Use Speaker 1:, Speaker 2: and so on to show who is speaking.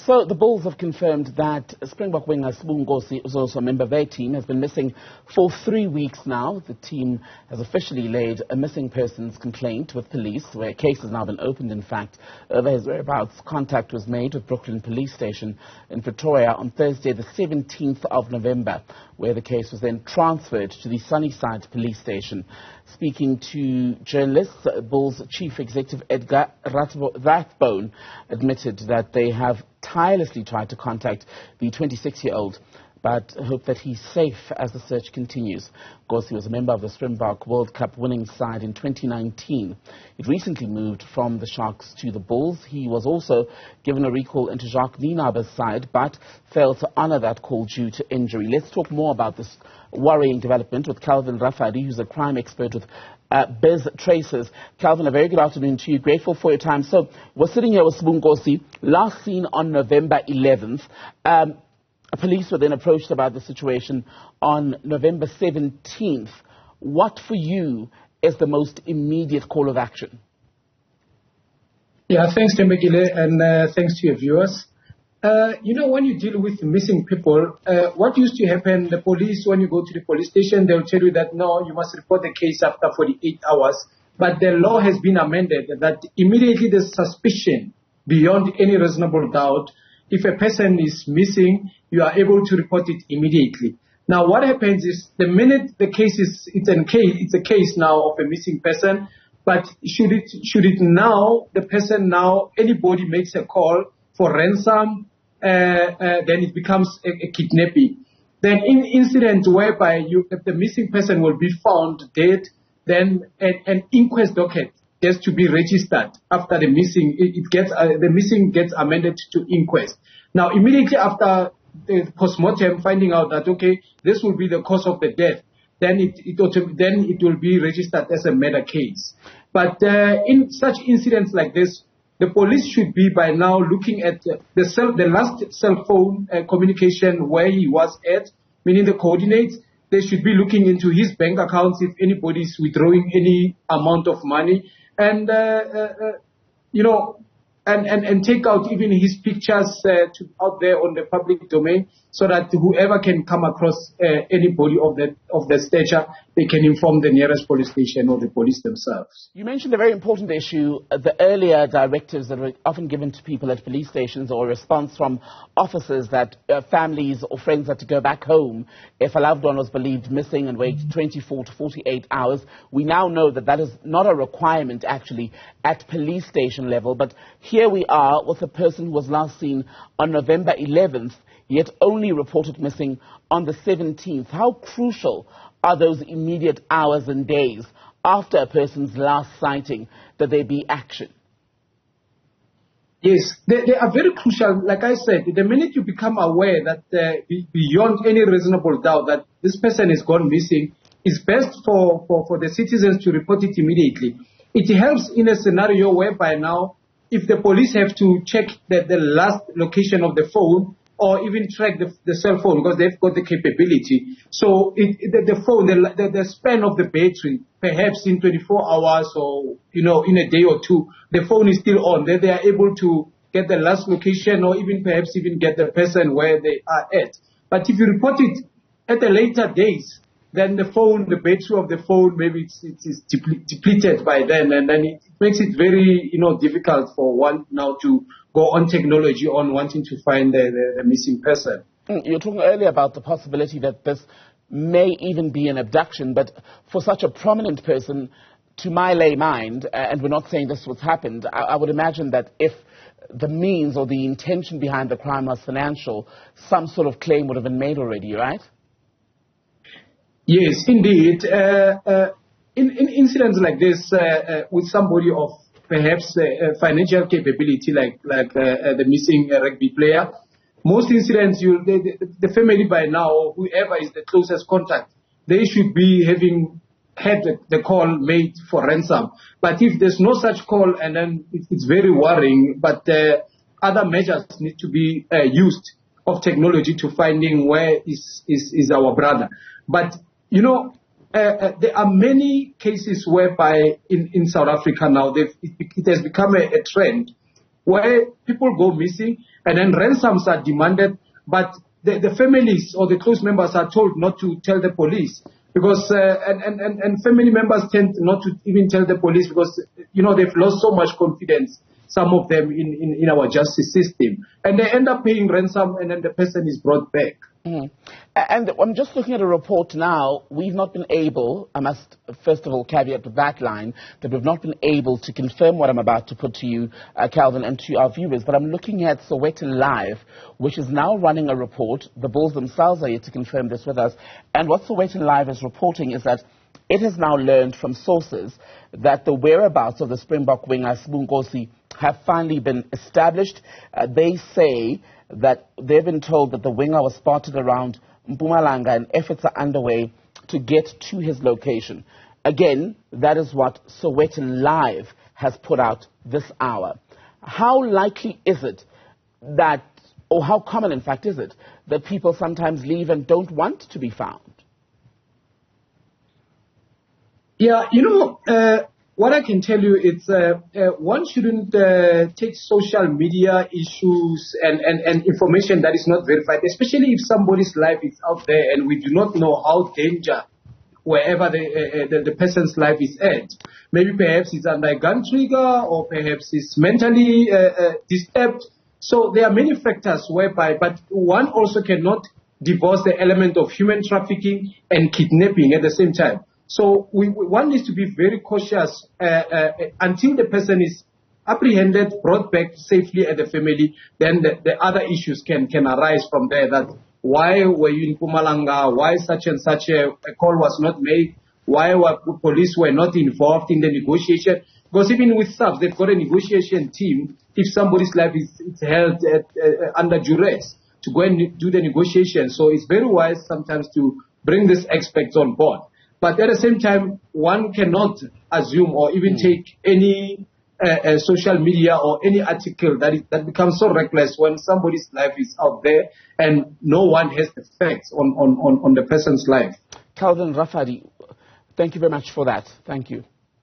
Speaker 1: So the Bulls have confirmed that Springbok winger Sbu Nkosi, who's also a member of their team, has been missing for 3 weeks now. The team has officially laid a missing persons complaint with police, where a case has now been opened, in fact, over his whereabouts. Contact was made with Brooklyn Police Station in Pretoria on Thursday, the 17th of November, where the case was then transferred to the Sunnyside Police Station. Speaking to journalists, Bulls Chief Executive Edgar Rathbone admitted that they have tirelessly tried to contact the 26-year-old, but hope that he's safe as the search continues. Nkosi was a member of the Springbok World Cup winning side in 2019. It recently moved from the Sharks to the Bulls. He was also given a recall into Jacques Nienaber's side, but failed to honour that call due to injury. Let's talk more about this worrying development with Calvin Rafadi, who's a crime expert with Biz Traces. Calvin, a very good afternoon to you. Grateful for your time. So we're sitting here with Sbu Nkosi, last seen on November 11th. Police were then approached about the situation on November 17th. What for you is the most immediate call of action?
Speaker 2: Yeah, thanks, Tembekile, and thanks to your viewers. When you deal with missing people, what used to happen, the police, when you go to the police station, they'll tell you that, no, you must report the case after 48 hours. But the law has been amended that immediately there's suspicion beyond any reasonable doubt. If a person is missing, you are able to report it immediately. Now, what happens is the minute the case is, it's a case now of a missing person, but should it now, the person now, anybody makes a call for ransom, then it becomes a kidnapping. Then in incident whereby if the missing person will be found dead, then an inquest docket gets to be registered after the missing. The missing gets amended to inquest. Now, immediately after the postmortem, finding out that okay, this will be the cause of the death, then it will be registered as a murder case. But in such incidents like this, the police should be by now looking at the last cell phone communication where he was at, meaning the coordinates. They should be looking into his bank accounts if anybody is withdrawing any amount of money, and and take out even his pictures out there on the public domain, so that whoever can come across anybody of that stature, they can inform the nearest police station or the police themselves.
Speaker 1: You mentioned a very important issue, the earlier directives that were often given to people at police stations, or a response from officers that families or friends had to go back home if a loved one was believed missing and wait 24 to 48 hours. We now know that that is not a requirement actually at police station level, but here we are with a person who was last seen on November 11th, yet only reported missing on the 17th. How crucial are those immediate hours and days after a person's last sighting that there be action?
Speaker 2: Yes, they are very crucial. Like I said, the minute you become aware that beyond any reasonable doubt that this person is gone missing, it's best for the citizens to report it immediately. It helps in a scenario whereby now, if the police have to check the last location of the phone, or even track the cell phone, because they've got the capability. So the phone, the span of the battery, perhaps in 24 hours or, in a day or two, the phone is still on. Then they are able to get the last location, or even perhaps even get the person where they are at. But if you report it at a later days, then the battery of the phone, maybe it's depleted by then, and then it makes it very, difficult for one now to go on technology on wanting to find the missing person.
Speaker 1: You were talking earlier about the possibility that this may even be an abduction, but for such a prominent person, to my lay mind, and we're not saying this was happened, I would imagine that if the means or the intention behind the crime was financial, some sort of claim would have been made already, right?
Speaker 2: Yes, indeed. In incidents like this, with somebody of perhaps financial capability, like the missing rugby player, most incidents, the family by now, whoever is the closest contact, they should be having had the call made for ransom. But if there's no such call, and then it's very worrying, but other measures need to be used of technology to finding where is our brother. But there are many cases whereby in South Africa now it has become a trend where people go missing and then ransoms are demanded, but the families or the close members are told not to tell the police because and family members tend not to even tell the police because they've lost so much confidence, some of them in our justice system, and they end up paying ransom and then the person is brought back.
Speaker 1: Mm. And I'm just looking at a report now. We've not been able, I must first of all caveat to that line, that we've not been able to confirm what I'm about to put to you, Calvin, and to our viewers. But I'm looking at Soweto Live, which is now running a report. The Bulls themselves are here to confirm this with us. And what Soweto Live is reporting is that it has now learned from sources that the whereabouts of the Springbok winger Sbu Nkosi have finally been established. They say that they've been told that the winger was spotted around Mpumalanga and efforts are underway to get to his location. Again, that is what Soweto Live has put out this hour. How likely is it that, or how common in fact is it, that people sometimes leave and don't want to be found?
Speaker 2: Yeah, what I can tell you is one shouldn't take social media issues and information that is not verified, especially if somebody's life is out there and we do not know how danger wherever the person's life is at. Maybe perhaps it's under a gun trigger or perhaps it's mentally disturbed. So there are many factors whereby, but one also cannot divorce the element of human trafficking and kidnapping at the same time. So one needs to be very cautious until the person is apprehended, brought back safely at the family. Then the other issues can arise from there. That why were you in Mpumalanga? Why such and such a call was not made? Why police were not involved in the negotiation? Because even with SAFs, they've got a negotiation team. If somebody's life is held under duress, to go and do the negotiation. So it's very wise sometimes to bring these experts on board. But at the same time, one cannot assume or even take any social media or any article that becomes so reckless when somebody's life is out there and no one has the facts on the person's life.
Speaker 1: Calvin Rafadi, thank you very much for that. Thank you.